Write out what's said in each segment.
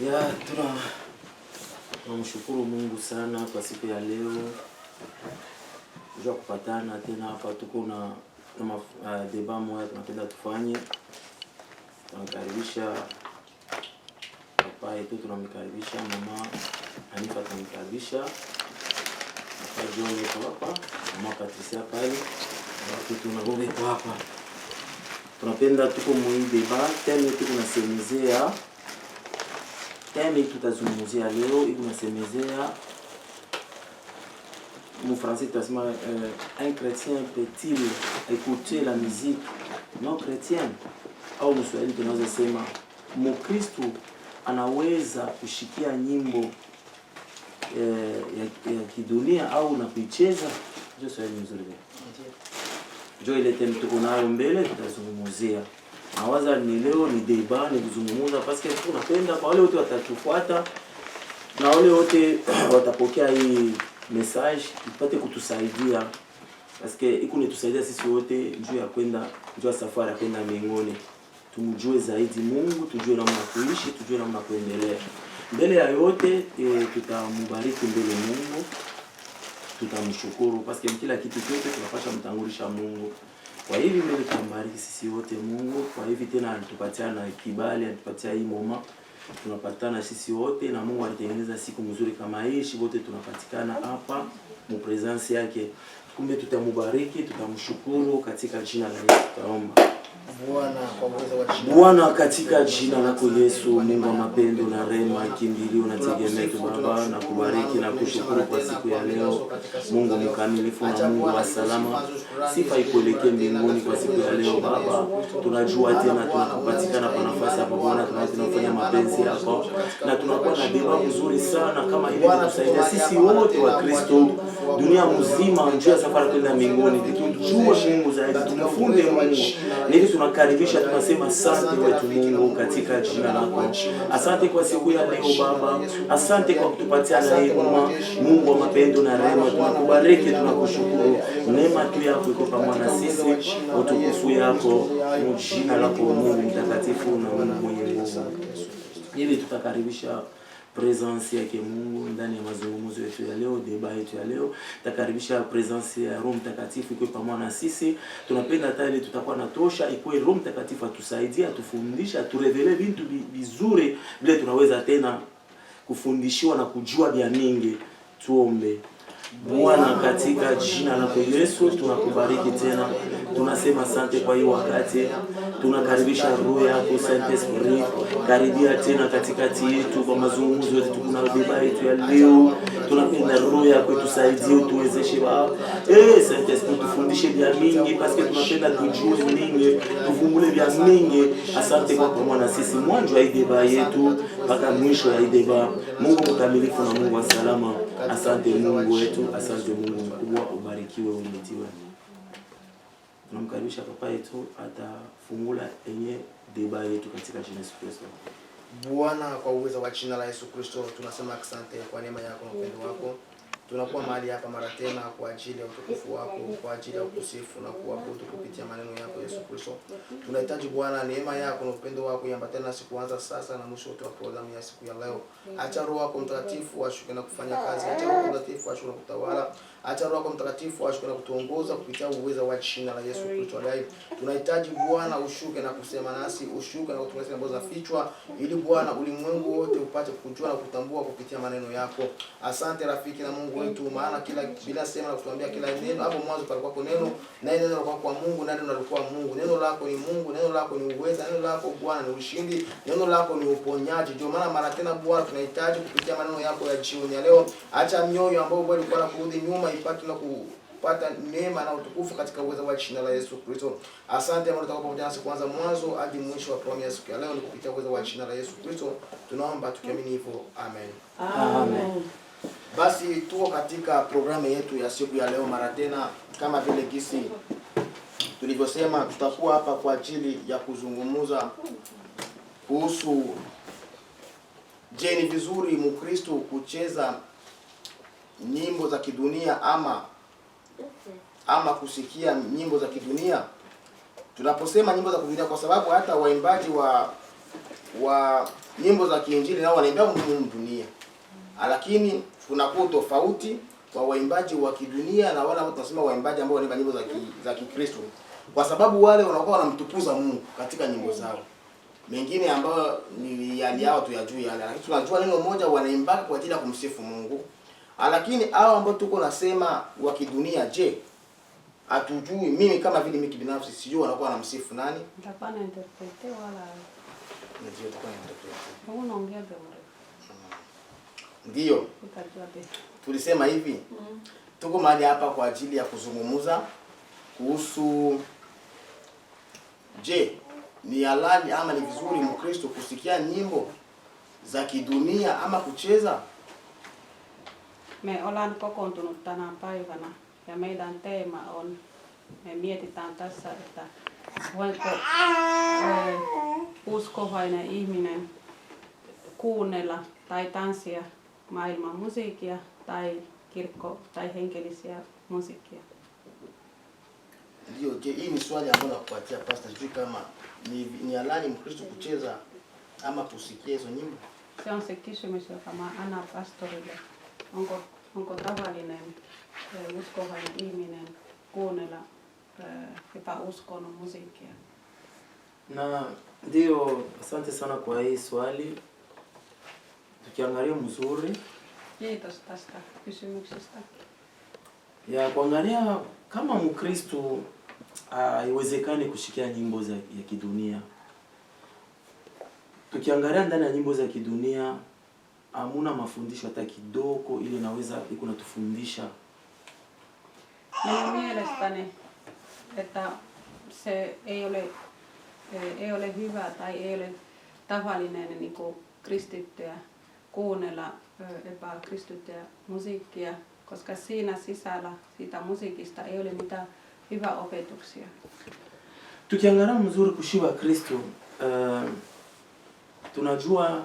Ya, tunamshukuru Mungu sana kwa siku ya leo. Tunajua kupatana tena hapa, tuko na deba moja tunapenda tufanye. Tunakaribisha papa yetu, tunamkaribisha mama Hanifa, tunamkaribisha papa John yetu hapa, mama Patricia pale, watu tunagobe hapa. Tunapenda tuko mwi deba, tena tuko nasemezea thème tutazungumzia leo iko nasemezea mon français tasema un chrétien peut-il écouter la musique non chrétienne, au Mswahili tunaweza sema Mkristo anaweza kushikia nyimbo ya kidunia au na kuicheza. Ndio swali nzuri. Ndio ile thème tuko nayo mbele tutazungumzia. Nawaza ni leo ni deba ni kuzungumza parce que tunapenda kwa wale wote watatufuata na wale wote watapokea hii message ipate kutusaidia parce que iko nitusaidia sisi wote njoo ya kwenda njoo safari ya kwenda mbinguni. Tumjue zaidi Mungu, tujue namna kuishi, tujue namna kuendelea. Mbele ya yote tutambariki mbele Mungu. Tutamshukuru parce que kila kitu chote tunapaswa mtangulisha Mungu. Kwa hivi mimi nitambariki sisi wote Mungu. Kwa hivi tena alitupatia na kibali, alitupatia hii moma. Tunapatana sisi wote na Mungu alitengeneza siku nzuri kama hii. Sisi wote tunapatikana hapa mu presence yake. Kumbe tutambariki, tutamshukuru katika jina la Yesu tunaomba. Bwana katika jina lako Yesu, Mungu wa mapendo na rehema, kimbilio na tegemeo Baba, na kubariki na kushukuru kwa siku ya leo. Mungu mkamilifu na Mungu wa salama, sifa ikuelekee mbinguni kwa siku ya leo Baba. Tunajua tena tunakupatikana kwa nafasi hapo Bwana, tunafanya mapenzi yako na tunakuwa na deba nzuri sana kama ile kusaidia sisi wote wa Kristo dunia mzima njia safari kwenda mbinguni. Tujue Mungu zaidi, tumfunde Mungu. Nili tunakaribisha, tunasema asante wetu Mungu katika jina lako. Asante kwa siku ya leo Baba. Asante kwa kutupatia neema Mungu wa mapendo na rehema. Tunakubariki, tunakushukuru. Neema tu yako iko pamoja na sisi. Utukufu yako mu jina lako Mungu mtakatifu na Mungu mwenye nguvu. Hivi tutakaribisha presence yake Mungu ndani ya mazungumzo yetu ya leo, deba yetu ya leo. Takaribisha presence ya Roho Mtakatifu iko pamoja na sisi. Tunapenda hata ile tutakuwa na tosha ikuwe Roho Mtakatifu atusaidie, atufundisha, turevele vitu vizuri vile tunaweza tena kufundishiwa na kujua vya mingi. Tuombe. Bwana katika jina lako Yesu tunakubariki tena. Tunasema asante kwa hiyo wakati. Tunakaribisha roho yako Saint Esprit. Karibia tena katikati yetu kwa mazungumzo yetu kuna deba yetu ya leo. Tunapenda roho yako tusaidie, utuwezeshe Baba. Saint Esprit tufundishe vya mingi parce que tunapenda tujue mingi, tuvumbule vya mingi. Asante kwa pamoja na sisi mwanzo wa deba yetu mpaka mwisho ya deba. Mungu mkamilifu na Mungu wa salama. Asante Mungu wetu, asante Mungu mkubwa, ubarikiwe umetiwe. Tunamkaribisha papa yetu atafungula enye deba yetu katika jina la Yesu Kristo. Bwana, kwa uwezo wa jina la Yesu Kristo tunasema asante kwa neema yako na upendo wako. Tunakuwa mahali hapa mara tena kwa ajili ya utukufu wako, kwa ajili ya kusifu na kuabudu kupitia maneno yako Yesu Kristo. Tunahitaji Bwana neema yako na upendo wako iambatane nasi kuanza sasa na mwisho wa programu ya siku ya leo. Acha Roho wako Mtakatifu ashuke na kufanya kazi. Acha Roho Mtakatifu ashuke na kutawala. Acha Roho wako Mtakatifu ashuke na kutuongoza kupitia uwezo wa jina la Yesu Kristo aliye. Tunahitaji Bwana ushuke na kusema nasi, ushuke na kutueleza mambo za fichwa ili Bwana ulimwengu wote upate kujua na kutambua kupitia maneno yako. Asante rafiki na Mungu wetu, maana kila bila sema na kutuambia kila neno hapo mwanzo palikuwa kwa neno na neno lilikuwa kwa Mungu na neno lilikuwa Mungu. Neno lako ni Mungu, neno lako ni uweza, neno lako Bwana ni ushindi, neno lako ni uponyaji. Ndio maana mara tena Bwana tunahitaji kupitia maneno yako ya jioni ya leo. Acha mioyo ambayo Bwana ilikuwa kurudi nyuma ipate na kupata neema na utukufu katika uwezo wa jina la Yesu Kristo. Asante Mungu tutakuwa pamoja nasi kuanza mwanzo hadi mwisho wa programu ya siku ya leo, ni kupitia uwezo wa jina la Yesu Kristo. Tunaomba tukiamini hivyo. Amen. Amen. Basi tuko katika programu yetu ya siku ya leo mara tena, kama vile gisi tulivyosema, tutakuwa hapa kwa ajili ya kuzungumza kuhusu je, ni vizuri Mkristo kucheza nyimbo za kidunia ama kusikia nyimbo za kidunia. Tunaposema nyimbo za kidunia, kwa sababu hata waimbaji wa nyimbo za kiinjili nao wanaimba humu dunia. Lakini kunakuwa tofauti wa waimbaji wa kidunia na wale ambao tunasema waimbaji ambao wanaimba nyimbo za Kikristo. Kwa sababu wale wanakuwa wanamtukuza Mungu katika nyimbo zao. Mengine ambayo ni yale yao tuyajui yale. Lakini tunajua neno moja wanaimba kwa ajili ya kumsifu Mungu. Lakini hao ambao tuko nasema wa kidunia, je, hatujui? Mimi kama vile mimi binafsi sijui wanakuwa wanamsifu nani? Nitakuwa na interprete wala Ndio tutakuwa na interprete. unaongea bora. Ndio. Utajua be. Tulisema hivi. Tuko mahali hapa kwa ajili ya kuzungumza kuhusu, je, ni halali ama ni vizuri Mkristo kusikia nyimbo za kidunia ama kucheza? Me ollaan kokoontunut tänä päivänä ja meidän teema on, me mietitään tässä, että voiko uskovainen ihminen kuunnella tai tanssia maailman musiikkia tai kirkko tai henkilöisiä musiikkia. Ndio, je, hii ni swali ambalo nakupatia pastor, sijui kama ni halali Mkristo kucheza ama kusikia hizo nyimbo? Se on se kysymys, joka mä annan pastorille. Onko tavallinen uskovainen ihminen kuunnella epäuskonnon musiikkia? Na ndio, asante sana kwa hii swali. Tukiangalia mzuri Kiitos tästä kysymyksestä. ya kuangalia kama Mkristo haiwezekani kushikia nyimbo ya kidunia. Tukiangalia ndani ya nyimbo za kidunia hamuna mafundisho hata kidogo ili naweza iko natufundisha. Minun mielestäni, että se ei ole hyvä tai ei ole tavallinen niin kuin kristittyä kuunnella epäkristittyä musiikkia, koska siinä sisällä siitä musiikista ei ole mitään hyvää opetuksia. Tukiangalia mzuri kushiba Kristo, tunajua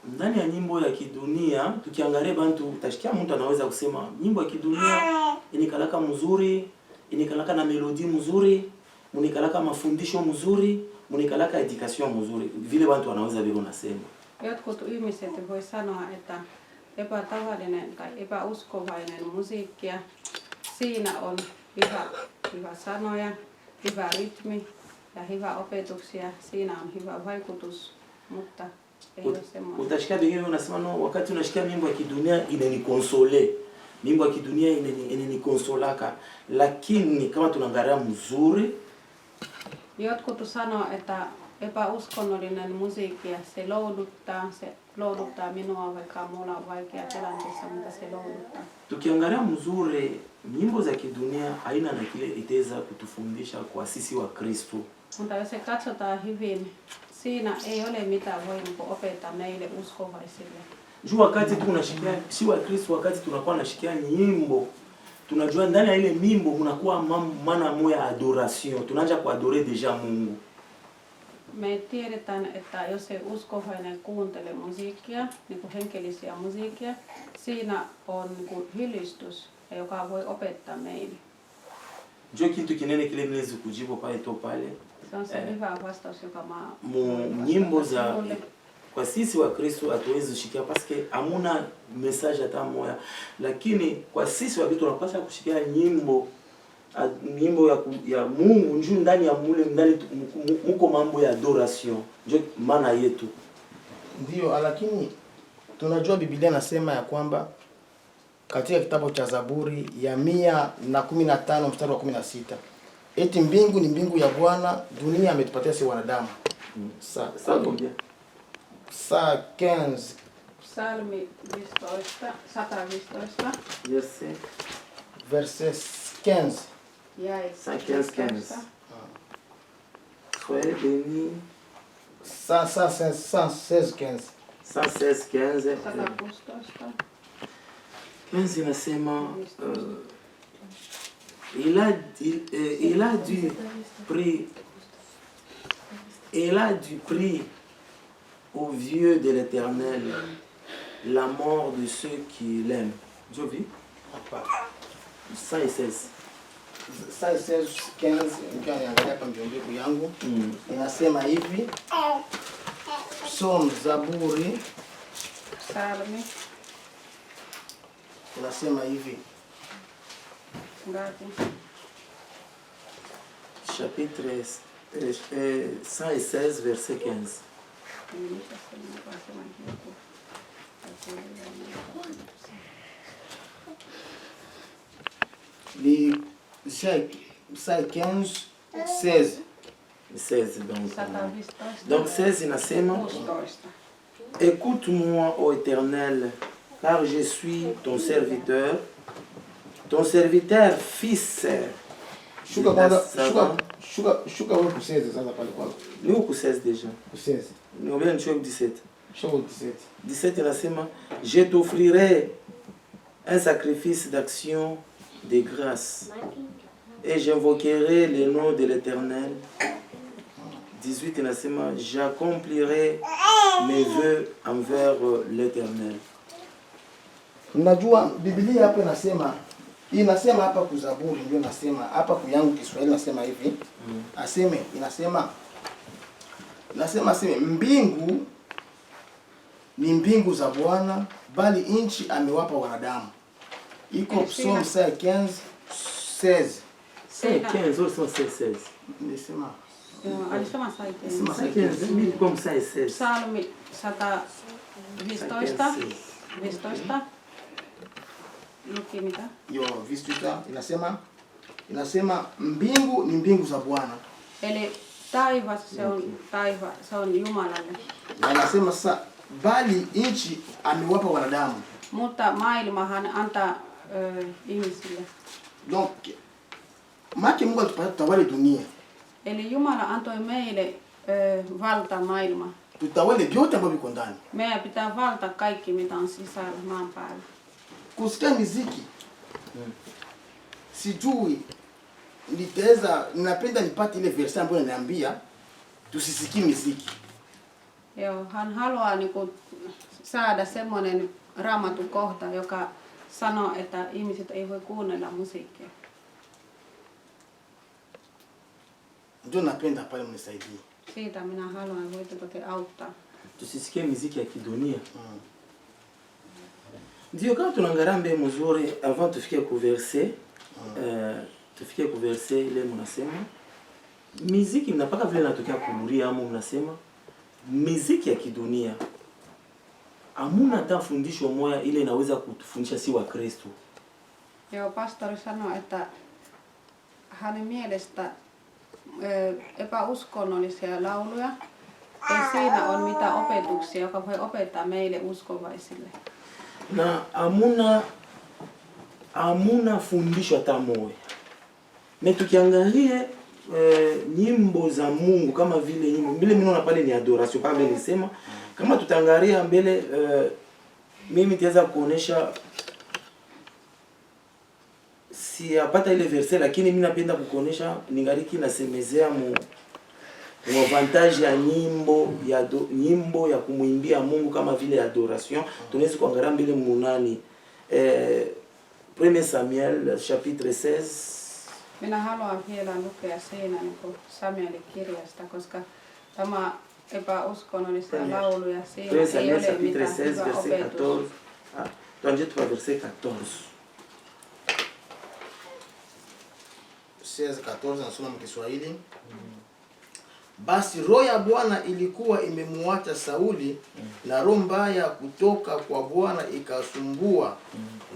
ndani ya nyimbo ya kidunia, tukiangalia bantu utashikia mtu anaweza kusema nyimbo ya kidunia inikalaka mzuri, inikalaka na melodi mzuri, munikalaka mafundisho mzuri, munikalaka education mzuri. Vile bantu wanaweza vile unasema. Jotkut ihmiset voi sanoa, että epätavallinen tai epäuskovainen musiikkia, siinä on hyvä sanoja, hyvä rytmi ja hyvä opetuksia, siinä on hyvä vaikutus, mutta ei ole semmoista. Utashikia bengine unasema no, wakati unashikia nyimbo ya kidunia inanikonsole. Nyimbo ya kidunia inanikonsolaka, lakini kama tunaangalia mzuri, jotkut sanoo, että epäuskonnollinen musiikki, se louduttaa minua, vaikka mulla on vaikea tilanteessa, mutta se louduttaa. Tukiangalia mzuri, nyimbo za kidunia haina na kile itaweza kutufundisha kwa sisi wa Kristo. Mutta jos se katsotaan hyvin, siinä ei ole mitään voi opettaa meille uskovaisille. Juu wakati tunashikia si wa Kristo, wakati tunakuwa nashikia nyimbo, tunajua ndani ya ile nyimbo unakuwa maana moya adoration. Tunaanza kuadorer deja Mungu. Me tiedetään, että jos se uskovainen kuuntelee musiikkia, niin kuin henkilöisiä musiikkia, siinä on niin kuin hylistys, joka voi opettaa meille. Ndio kitu kinene kile niwezi kujibu pale to pale. Se on se hyvä vastaus, joka mä nyimbo za kwa sisi wa Kristo hatuwezi kushikia paske hamuna message hata moya, lakini kwa sisi wa Kristo tunapaswa kushikia nyimbo ya Mungu njoo ndani ya mule ndani muko mambo ya adoration ndio maana yetu. Ndio, lakini tunajua Biblia nasema ya kwamba katika kitabu cha Zaburi ya 115 mstari wa 16, eti mbingu ni mbingu ya Bwana, dunia ametupatia sisi wanadamu. Sa combien? Sa 15. Psalmi 115. Yes. Verset 15. Jäi 15. Soyez bénis. 116, 15. 116, 15. 116. 15 inasema il a du prix au vieux de l'Éternel la mort de ceux qui l'aiment. Je vis 116. 116, 15, nikiangalia hapa mbio yangu inasema hivi, Psalm, Zaburi, Salmi. inasema hivi. Ngapi? Chapitre 116, verset 15. Les 15, 16. 16 donc. 115. Donc 16 inasema, 16. écoute-moi, ô Éternel, car je suis ton serviteur fils. Shuka kwanza, shuka wewe kuseze sasa pale kwako. Ni huku 16 déjà. Kuseze. Niambia ni 17. Shuka 17. 17 inasema, je t'offrirai un sacrifice d'action de grâce et j'invoquerai le nom de l'Éternel. 18 inasema, j'accomplirai mes vœux envers l'Éternel. Unajua Biblia hapa inasema hapa kuzaburi, ndio nasema hapa kuyangu Kiswahili nasema hivi. Aseme mbingu ni mbingu za Bwana, bali nchi amewapa wanadamu. Iko Psalm 15 16. 15 ou 16. Nisema Alisema sai 15, mimi comme ça et 16. Salmi 115. 15. Luki mitä? Yo, vistuta inasema mbingu ni mbingu za Bwana. Eli taivas se on Jumalalle. Na inasema sasa bali nchi amewapa wanadamu. Mutta maailmahan antaa ihmisille. Donc maki Mungu tutawale dunia. Eli Jumala antoi meille valta maailma. Tutawale vyote ambavyo viko ndani. Meidän pitää valta kaikki mitä on sisällä maan päällä. Kusikia muziki. Sijui ninapenda nipate ile verse ambayo inaniambia tusisikie muziki. Joo, hän haluaa niinku saada semmoinen raamatun kohta, joka sanoo, että ihmiset ei voi kuunnella musiikkia. Ndio napenda pale mnisaidie. Siitä minä haluan, voitteko te auttaa? Tusisikie muziki ya kidunia. Ndio kama tunaangalia mbele mzuri avant tufike ku verset ile mnasema muziki mnapaka vile natokea kuburia ama mnasema muziki ya kidunia hamuna hata fundisho moja ile inaweza kutufundisha si wa Kristo. Joo, pastori sanoi, että hänen mielestä epäuskonnollisia lauluja ei siinä ole mitään opetuksia, joka voi opettaa meille uskovaisille. Na hamuna fundisho hata moja. Na tukiangalia nyimbo za Mungu kama vile nyimbo mbele mimi naona pale ni adoration kama vile nilisema, kama tutaangalia mbele mimi nitaweza kuonesha si apata ile verset, lakini mimi napenda kukuonesha ningaliki nasemezea mu avantage ya nyimbo ya kumwimbia Mungu kama vile adoration. Tunaweza kuangalia mbele munani 1 Samuel chapitre 16. Minä haluan vielä lukea siinä niin kuin Samuelin kirjasta, koska tämä epäuskonnollisia lauluja siinä ei ole mitään hyvä opetus. Tuanze tu verset 14. 16:14 nasoma Kiswahili. Basi roho ya Bwana ilikuwa imemuacha Sauli na roho mbaya kutoka kwa Bwana ikasumbua.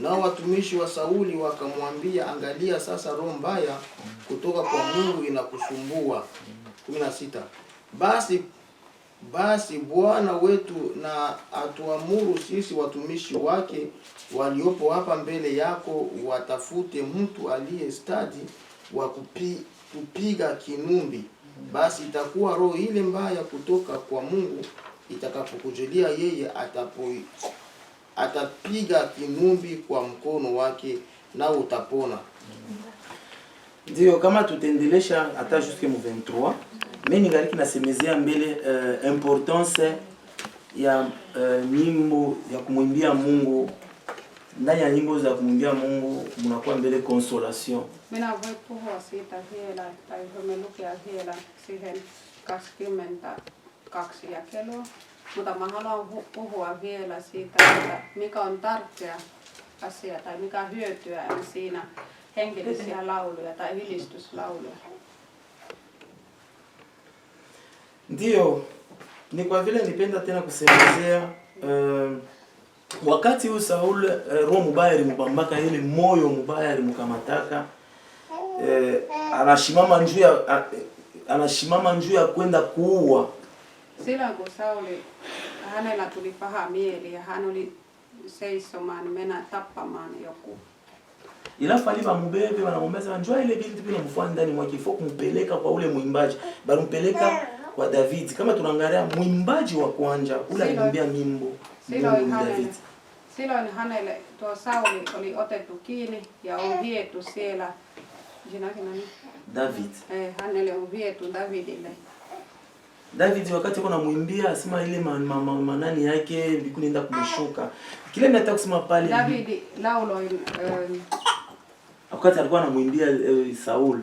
Nao watumishi wa Sauli wakamwambia, angalia sasa roho mbaya kutoka kwa Mungu inakusumbua. 16. Basi Bwana wetu na atuamuru sisi watumishi wake waliopo hapa mbele yako watafute mtu aliye stadi wa kupiga kinumbi. Basi itakuwa roho ile mbaya kutoka kwa Mungu itakapokujulia yeye atapiga kinumbi kwa mkono wake na utapona. Ndio kama tutaendelesha hata jusqu'à 23, mimi ningaliki nasemezea mbele importance ya nyimbo ya kumwimbia Mungu. Ndani ya nyimbo za kumwimbia Mungu mnakuwa mbele consolation. Minä voin puhua siitä vielä, tai voimme lukea vielä siihen 22 jakelua. Mutta mä haluan puhua vielä siitä, että mikä on tärkeä asia tai mikä hyötyä on siinä hengellisiä lauluja tai ylistyslauluja. Ndio, ni kwa vile nipenda tena kusemezea wakati huu Saul roho mubaya alimubambaka, ile moyo mubaya alimukamataka, anashimama njuu ya kwenda kuua. Silloin kun Sauli, hänellä tuli paha mieli ja hän oli seisomaan mennä tappamaan joku. Ilafu alibamubebe wanamwambia njoo ile binti bila mfua ndani mwake, ifo kumpeleka kwa ule mwimbaji. Barumpeleka kwa David. Kama tunaangalia mwimbaji wa kwanza ule alimbia nyimbo. Silloin hänelle tuo Sauli oli otettu kiinni ja on viety siellä. David. Hänelle on viety Davidille. David wakati kuna muimbia asema ile manani yake bikuni nenda kumshuka. Kile nataka kusema pale David lauloi wakati alikuwa anamuimbia Saul.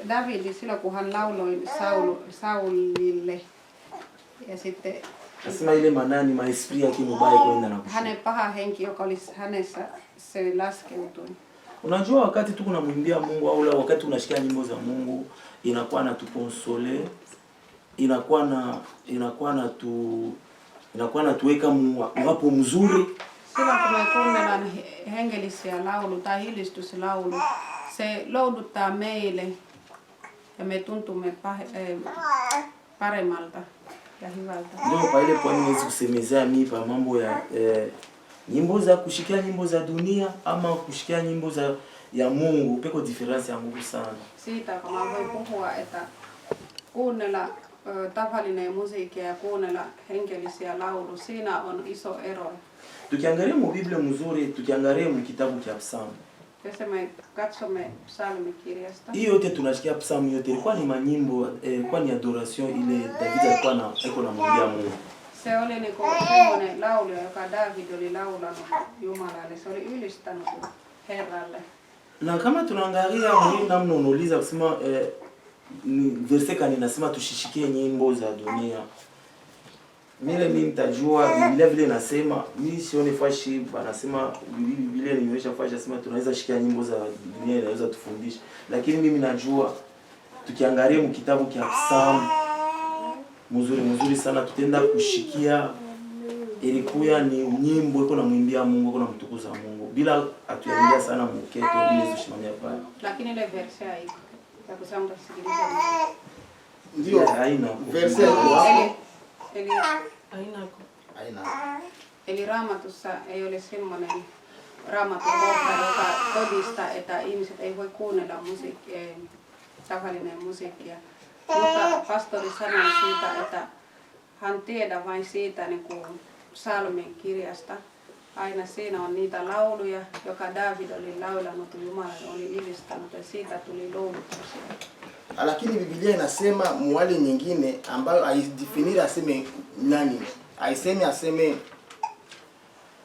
David silloin kun hän lauloi Saulille ja sitten asema ile manani maesprit yake mubaya kwenda na kushuka. Hänen paha henki joka oli hänessä se laskeutui. Unajua wakati tu kunamwimbia Mungu au wakati tunashikia nyimbo za Mungu inakuwa na tukonsole, inakuwa na tuweka mwapo mzuri. Silloin kun me kuunnellaan hengellisiä laulu tai hilistyslaulu, se louduttaa meille ja me tuntumme paremmalta ja hyvältä. Ndio pale kwa nini hizo kusemezea mimi pa mambo ya nyimbo za kushikia nyimbo za dunia ama kushikia nyimbo ya Mungu, peko difference ya Mungu sana. Siitä kun mä voin puhua, että kuunnella tavallinen musiikki ja kuunnella hengellisiä laulu, siinä on iso ero. Tukiangalia mu Biblia mzuri, tukiangalia mu kitabu cha Psalm. Jos me katsomme psalmikirjasta. Hiyo yote tunashikia Psalm yote ilikuwa ni manyimbo, ilikuwa ni adoration ile David alikuwa anamwimbia Mungu. Se oli niinku semmoinen laulija, joka David oli laulanut Jumalalle. Se oli ylistänyt Herralle. Na kama tunaangalia mwenyewe namna unauliza kusema verse kani nasema tushishikie nyimbo za dunia. Mimi nitajua Biblia vile nasema, mimi sione fashi banasema Biblia nionyesha fashi nasema tunaweza shikia nyimbo za dunia inaweza tufundisha. Lakini mimi najua tukiangalia mkitabu cha Psalm mzuri sana tutaenda kushikia ilikuwa ni nyimbo iko na mwimbia Mungu, iko na mtukuza Mungu bila atuingia sana mketo bila kushimamia pale. Lakini ile verse haiko. Ya kusema kusikiliza. Ndio haina verse Eli haina. Eli Raamatussa ei ole semmoinen Raamatun kohta, joka todistaa, että ihmiset ei voi kuunnella tavallinen musiikkia. Mutta pastori sanoi siitä, että hän tiedä vain siitä niin kuin psalmin kirjasta. Aina siinä on niitä lauluja, joka David oli laulanut, Jumalalle oli ylistänyt ja siitä tuli loutuksia. Lakini Biblia inasema mwali nyingine ambayo haidefiniri aseme nani.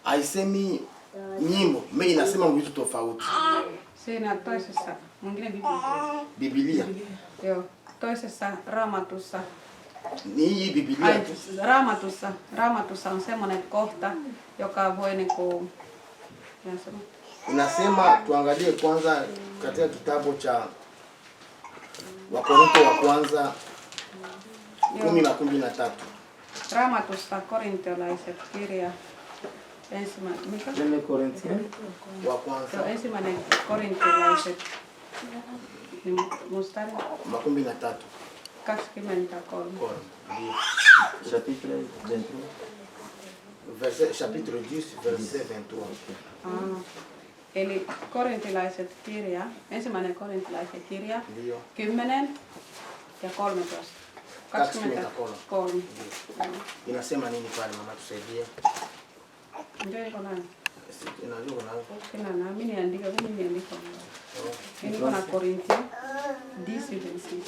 Haisemi nyimbo, mimi inasema vitu tofauti. Siinä toisessa, mwingine Biblia. Joo, toisessa Raamatussa. Ni hii Biblia. Raamatussa on semmoinen kohta, joka voi niinku inasema tuangalie kwanza katika kitabu cha Wakorintho wa kwanza 10:13. Raamatusta Korintiolaiset kirja ensimmäinen mikä? Wa kwanza. Joo, ensimmäinen Korintiolaiset niin mustari 13. 23. Chapitre 23. Chapitre 10 verset 23. Eli Korintilaiset kirja, ensimmäinen Korintilaiset kirja, Ndio. 10 ja 13. 23. Inasema nini pale mama tusaidie? Ndio iko nayo. Inajua nayo. Kina na mimi niandika niko na Korintio 10:26.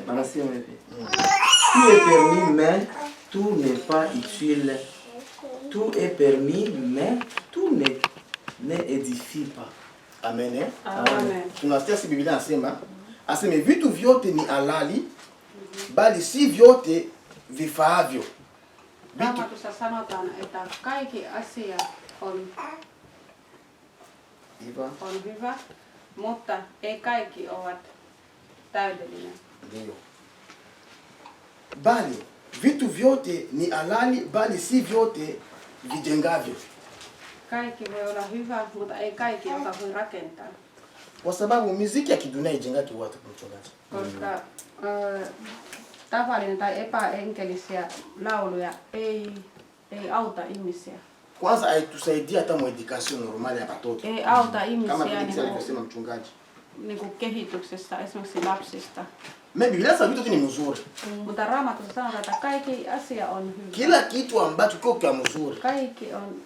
Anasema hivi. Tout est permis mais tout n'est pas utile. Tout est permis mais tout ne édifie pas. Amen. Amen. Tunasikia si Biblia aseme vitu vyote ni halali bali si vyote vifaavyo. Raamatussa sanotaan, että kaikki asia on hyvä, mutta ei kaikki ovat täydellinen. Ndio. Bali vitu vyote ni halali, bali si vyote vijengavyo. Kaikki voi olla hyvä, mutta ei kaikki, joka voi rakentaa. Kwa sababu muziki ya kidunia ijengaki watu mchungaji. Koska tavallinen tai epäenkelisiä lauluja ei auta ihmisiä. Kwanza haitusaidia hata muedikasio normali ya watoto. Ei auta ihmisiä kama vile alivyosema mchungaji. Niinku kehityksessä esimerkiksi lapsista. Biblia sababu vitu ni mzuri. Mutta Raamatussa sanotaan, että kaikki asia on hyvä. Kila kitu ambacho kiko mzuri. Kaikki on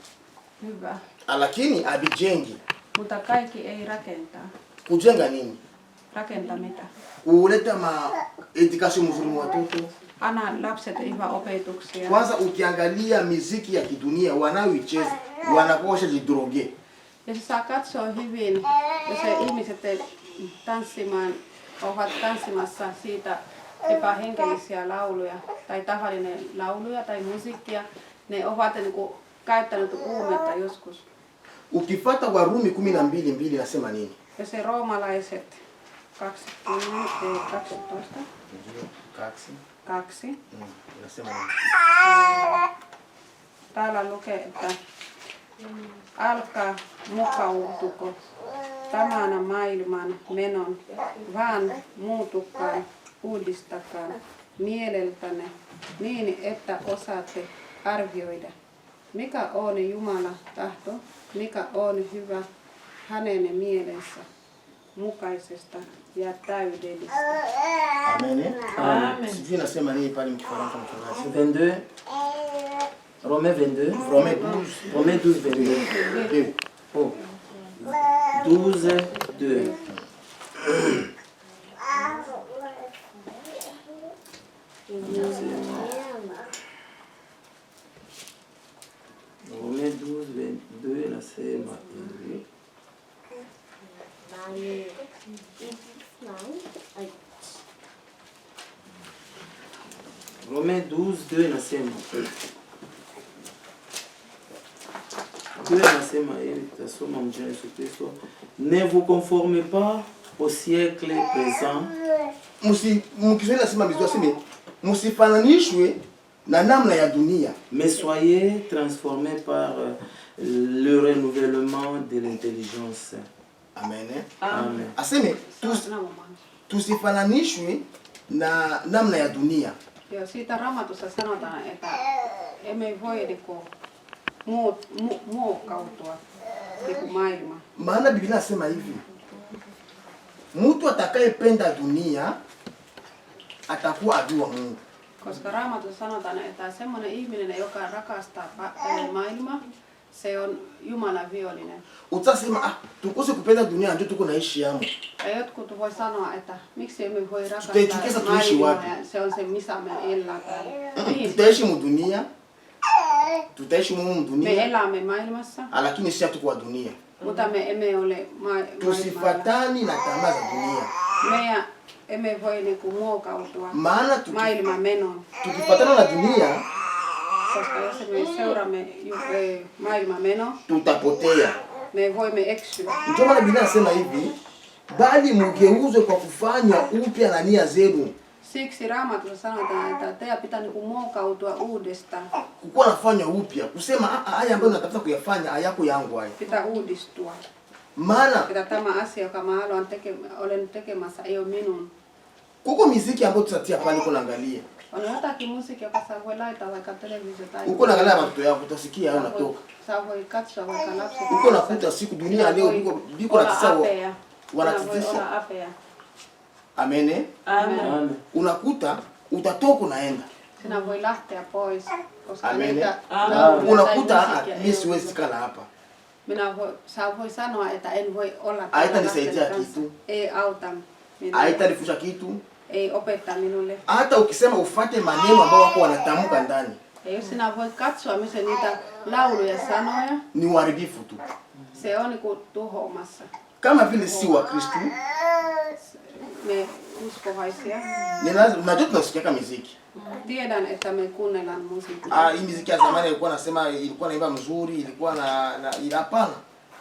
hyvä. Lakini abijengi. Mutta kaikki ei rakentaa. Kujenga nini? Rakentaa mitä? Kuleta edikasio mzuri mwa watoto. Anna lapset hyvä opetuksia. Kwanza ukiangalia muziki ya kidunia wanaoicheza wanakuwa droge. Ja se saa katsoa hyvin, jos ihmiset ovat tanssimassa siitä epähenkellisiä lauluja tai tavallinen lauluja tai musiikkia, ne ovat niinku käyttänyt uumetta joskus. Ukifata Warumi 12:2 nasema nini? Ja se roomalaiset 12. Nasema nini? Täällä lukee, että älkää mukautuko tämän maailman menon, vaan muutukaa, uudistakaa mieleltänne niin, että osaatte arvioida, mikä on Jumalan tahto, mikä on hyvä hänen mielensä mukaisesta ja täydellistä. Amen. Amen. Sijui nasema nini pale mkifaransa mchungaji? 22. Romains 22. Romains 12. Romains 12, 22. Oh. 12, 2. Romains 12, 22 nasema hivi. Romains 12, 2 nasema. 2 nasema hivi, tutasoma mjini Yesu Kristo. Ne vous conformez pas au siècle présent. Mkiswahili nasema vizuri, aseme msifananishwe na namna ya dunia. Mais soyez transformés par le renouvellement de l'intelligence. Amen. Amen. Aseme tusifananishwe na namna ya dunia. Joo, siitä Raamatussa sanotaan, että emme voi niinku muokkautua niinku maailma. Maana Biblia nasema hivi, mtu atakayependa dunia atakuwa adui wa Mungu. Koska Raamatussa sanotaan, että semmoinen ihminen, joka rakastaa maailmaa, se on Jumalan vihollinen. Utasema tukose kupenda dunia ndio tuko naishi yamo. Ja jotkut voi sanoa, että miksi emme voi rakastaa maailmaa, se on se missä me elämme. Tutaishi mu dunia. Tutaishi mu dunia. Me elämme maailmassa. Lakini sisi hatuko dunia. Mutta me emme ole maailmalla. Tusifatani na tamaa za dunia. Me emme voi niinku muokautua maailman menoon. Tukifatana na dunia, koska jos me seuraamme maailman menoa, tutapotea. Me voimme eksyä. Ndio maana Biblia inasema hivi, bali mgeuzwe kwa kufanya upya na nia zenu. Siksi Raamatussa sanotaan, että teidän pitää niinku muokautua uudestaan. Kukuwa nafanya upya, kusema haya ambayo natafuta kuyafanya hayako yangu haya. Pitää uudistua. Maana että tämä asia, joka mä olen tekemässä, ei ole minun. Kuko muziki ambayo tutatia pale uko naangalia. On jotakin musiikkia, joka saa voi laittaa vaikka televisio tai uko naangalia watoto yako utasikia hayo natoka. Saa voi katsoa vaikka lapset. Uko nakuta siku dunia leo biko na tisao. Wanatitisha. Amen. Amen. Unakuta utatoka unaenda. Sinä voi lähteä pois, koska niitä unakuta mimi siwezi kala hapa. Sä voi sanoa, että en voi olla täällä. Haitanisaidia kitu. Ei auta minua. Haitanifunza kitu. Ei opeta minulle. Hata ukisema ufuate maneno ambayo wako wanatamka ndani. Ei jos sinä voi katsoa missä niitä lauluja sanoja. Ni uharibifu tu. Se on niinku tuhoamassa. Kama vile si wa Kristo. uskovaisia. Ni lazima unajua tunasikia muziki. Tiedän, että me kuunnellaan musiikkia. Hii muziki ya zamani ilikuwa nasema ilikuwa naimba mzuri, ilikuwa na hapana.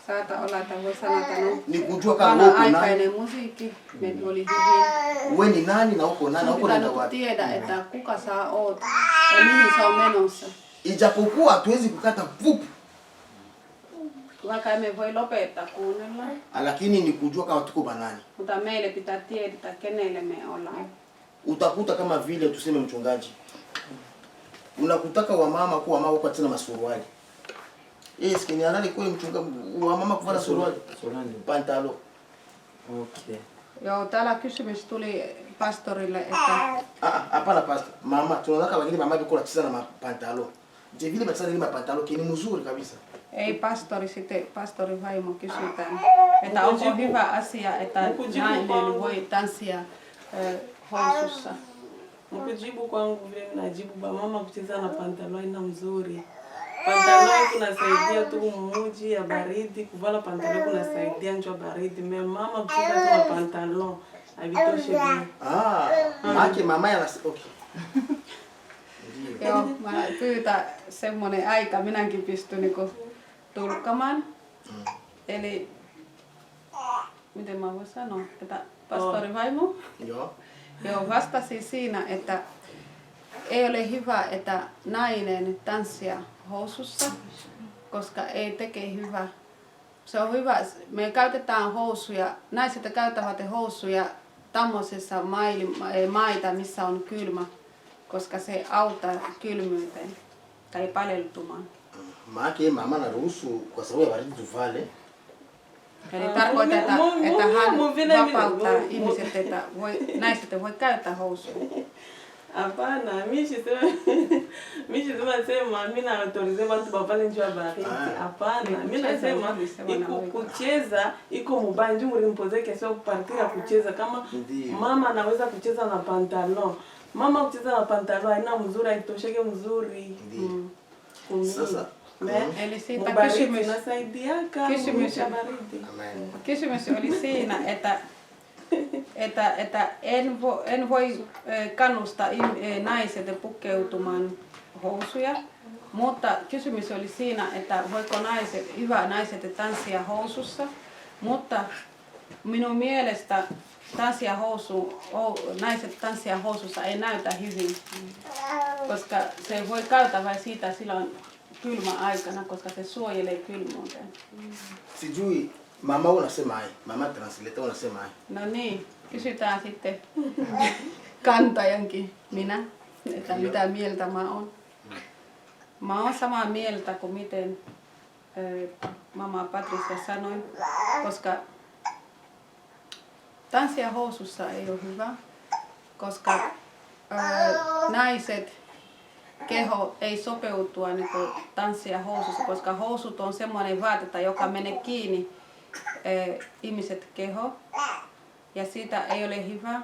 Saata olla, että voi sanata no. Ni kujua kama uko nani. Aikainen musiikki, me oli hyvin. Wewe ni nani na uko nani, uko naenda wapi? Tiedä, että kuka sä oot ja mihin sä oot menossa. Ijapokuwa hatuwezi kukata fupi. Vaikka emme voi lopettaa kuunnella. Lakini ni kujua kama tuko banani. Mutta meille pitää tietää, kenelle me ollaan. Utakuta kama vile tuseme mchungaji. Unakutaka wamama kuwa mama kwa tena masuruali. Sikini halali kwa mchungaji wamama kuvaa suruali. Pantalo. Okay. Joo, täällä kysymys tuli pastorille, että hapana pastor. Mama, tunataka wengine mama biko kucheza na pantalo. Je, vile bacheza ile pantalo kini mzuri kabisa. Ei pastori sitten, pastorin vaimo kysytään, että onko hyvä asia, että nainen voi tanssia housussa. Mkujibu kwangu vile najibu ba mama kucheza na pantalo ina mzuri. Pantalo kunasaidia tu muji ya baridi, kuvala pantalo kunasaidia njoo baridi. Mama kucheza na pantalo havitoshe vile. Maana mama okay. Joo, mä pyytän semmonen aika, minäkin pystyn niinku tulkkamaan. Eli miten mä voin sanoa, että pastori vaimo? Joo, vastasi siinä, että ei ole hyvä, että nainen tanssia housussa, koska ei teke hyvä. Se on hyvä, me käytetään housuja, naiset käyttävät housuja tämmöisessä maita, missä on kylmä, koska se auttaa kylmyyteen tai paleltumaan. Mama anaruhusu kwa sababu ya baridi tuvale. Eli tarkoittaa, että hän vapauttaa ihmiset, että naiset voi käyttää housuja. Hapana, mimi sema mimi naautorize watu wavale njoo baridi. Hapana, mimi nasema kucheza iko mubaya, muri mpoze kesho kupartira kucheza kama mama anaweza kucheza na pantalo. Mama kucheza na pantalo haina mzuri, haitosheke mzuri. Sasa eli siitä kysymys oli siinä, että en voi kannustaa naiset pukeutumaan housuja, mutta kysymys oli siinä, että voiko naiset tanssia housussa, mutta minun mielestä naiset tanssia housussa ei näytä hyvin, koska se voi käyttää vain siitä silloin kylmä aikana, koska se suojelee kylmyyteen. Sijui mama unasema ai, mama translate unasema ai. No niin, kysytään sitten kantajankin minä, että mitä mieltä mä oon. Mä oon samaa mieltä kuin miten mama Patricia sanoi, koska tanssia housussa ei ole hyvä, koska naiset keho ei sopeutua niin tanssia housussa, koska housut on semmoinen vaatetta, joka menee kiinni ihmiset keho ja siitä ei ole hyvä.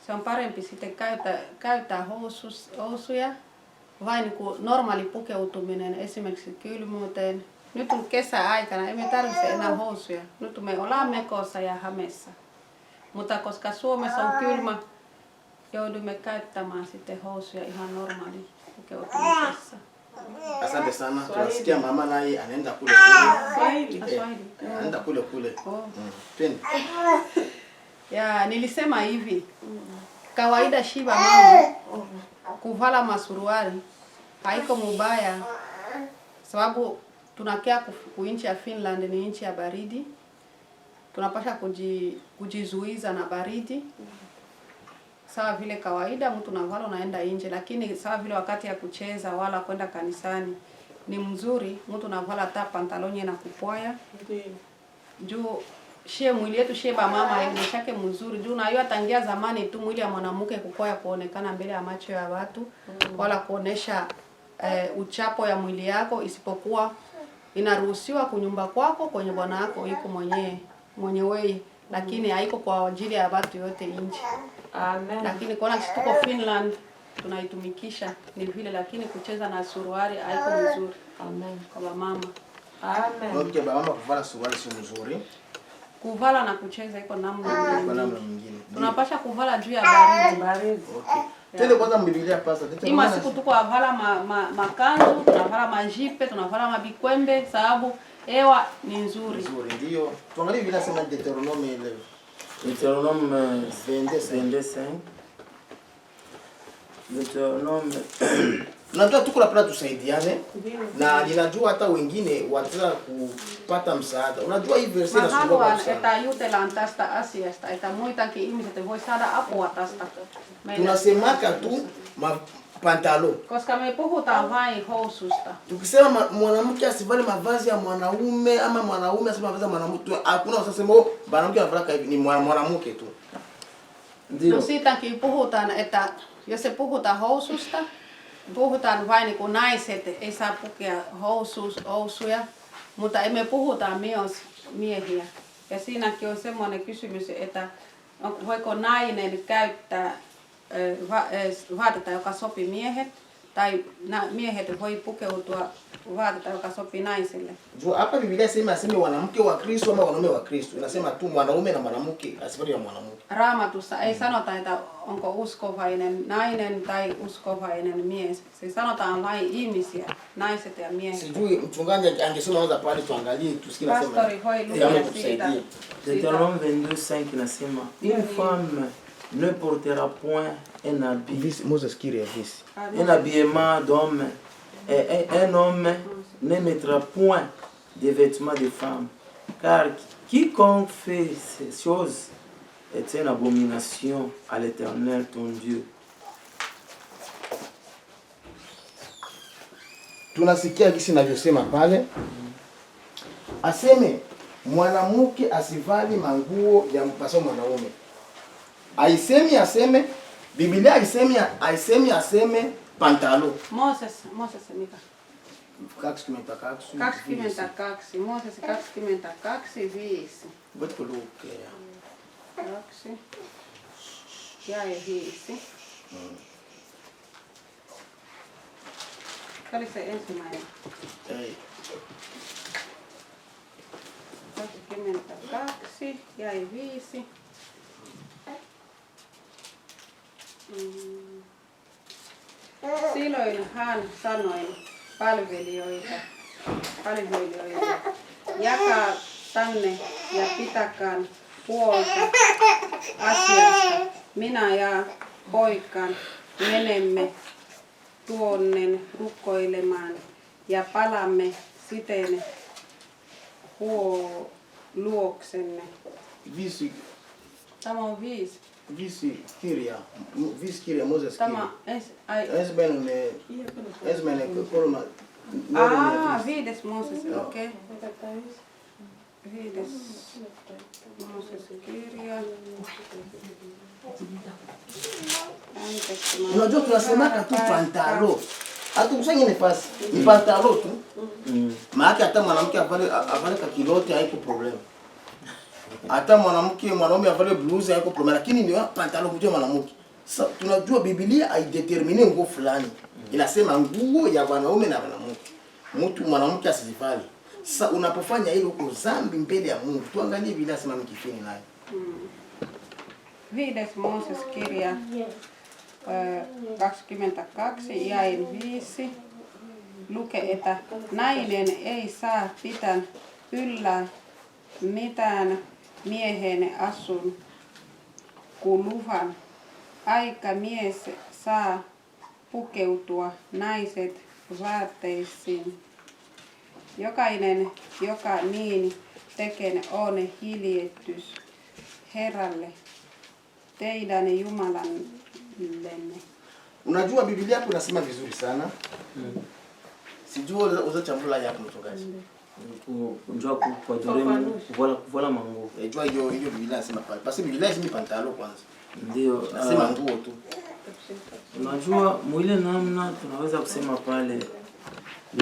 Se on parempi sitten käyttää housuja vain niin kuin normaali pukeutuminen esimerkiksi kylmyyteen. Nyt on kesäaikana, emme tarvitse enää housuja. Nyt me ollaan mekossa ja hamessa. Mutta koska Suomessa on kylmä, joudumme käyttämään sitten housuja ihan normaali pukeutumisessa. Asante sana. Tunasikia mama naye anaenda kule. Anaenda kule. Twende. Ya nilisema hivi. Kawaida shiba mama kuvala masuruali haiko mubaya, sababu tunakia kuinchi ya Finland ni nchi ya baridi. Tunapasha kujizuiza na baridi. Sawa vile kawaida mtu navala unaenda nje, lakini sawa vile wakati ya kucheza wala kwenda kanisani ni mzuri mtu navala hata pantaloni na kupwaya. Juu shie mwili yetu shie ba mama ilishake mzuri. Juu na hiyo tangia zamani tu mwili ya mwanamke kukwaya kuonekana mbele ya macho ya watu wala kuonesha uchapo ya mwili yako, isipokuwa inaruhusiwa kunyumba kwako kwenye bwana wako iko mwenyewe, lakini haiko kwa ajili ya watu yote nje. Amen. Lakini kwa nini tuko Finland tunaitumikisha ni vile, lakini kucheza na suruali haiko mzuri. Amen. Kwa mama. Amen. Okay, mama kuvala suruali si mzuri. kuvala na kucheza iko namna nyingine. Tunapasha kuvala juu ya baridi. Okay. Tende kwanza Biblia pasa. Ima siku tuko avala makanzu, tunavala majipe, tunavala mabikwembe sababu hewa ni nzuri. Nzuri ndio. Tuangalie Biblia sema Deuteronome ile. Deuteronome 22:5. Deuteronome. Tunataka tuko la plata tusaidiane. Na ninajua hata wengine wataka kupata msaada. Unajua hii verse inasumbua sana. Haluan, että jutellaan tästä asiasta, että muitakin ihmiset voi saada apua tästä. Tunasemaka tu pantalo. Koska me puhutaan vain housusta. Tukisema mwanamke asivale mavazi ya mwanaume ama mwanaume asivale mavazi ya mwanamke, hakuna usasema mwanamke anavaa hivi, ni mwanamke tu. No siitäkin puhutaan, että jos se puhutaan housusta, puhutaan vain niin kuin naiset ei saa pukea housuja, mutta emme puhuta myös miehiä. Ja siinäkin on semmoinen kysymys, että voiko nainen käyttää vaatetta, joka sopii miehet, tai miehet voi pukeutua vaatetta, joka sopii naiselle. Hapa Biblia inasema mwanamke wa Kristo ama wanaume wa Kristo. Inasema tu mwanaume na mwanamke, asivali ya mwanamke. Raamatussa ei sanota, että onko uskovainen nainen tai uskovainen mies. Se sanotaan vain ihmisiä, naiset ja miehet. Sijui mchungaji angesema anza pale tuangalie tusikie nasema. Pastori voi lukea siitä. Deutéronome 22:5 inasema une femme ne portera point un habit. Moses Kiri avisi. Un habillement d'homme. Un homme ne mettra point de vêtements de femme. Car quiconque fait ces choses est une abomination à l'Éternel ton Dieu. Tunasikia kisi navyosema pale. Aseme mwanamke asivali manguo ya mpasa mwanaume. Aisemi aseme Biblia aseme pantalo. Moses mikä? 22. Moses 22:5. Voitko lukea? 2 ja 5. Oliko se ensimmäinen? Ei. 22 ja 5. Silloin hän sanoi palvelijoille, jakaa tänne ja pitäkään huolta asiasta. Minä ja poikani menemme tuonne rukoilemaan ja palaamme siten luoksenne. Tämä on 5. Visi kirja Moses kirja. Tämä ensimmäinen kolma. Viides Moses, okei. Viides Moses kirja. Unajua tunasemaka tu pantalo. Hatukusanyi nafasi. Ni pantalo tu. Maana hata mwanamke avale kakilote haiko problem. Hata mwanaume avale blouse haiko problem, lakini ni pantalo kujua mwanamke. Sasa tunajua Biblia haidetermine nguo fulani. Inasema nguo ya wanaume na wanawake. Mwanamke asizivali. Sasa unapofanya hilo uko dhambi mbele ya Mungu. Tuangalie Biblia inasema mkifini naye. Viides Moses kirja 22 jae 5 lukee, että nainen ei saa pitää yllä mitään miehen asun kuluvan, aika mies saa pukeutua naiset vaatteisiin. Jokainen, joka niin tekee, on hiljetys Herralle, teidän Jumalallenne. Unajua Biblia yako inasema vizuri sana. Sijua uzochambula yako mchungaji. Unjua kwa doremu kuvala manguo. Unajua hiyo Biblia inasema pale. Basi Biblia inasema pantalo kwanza. Ndio nasema nguo tu. Unajua mwile namna tunaweza kusema pale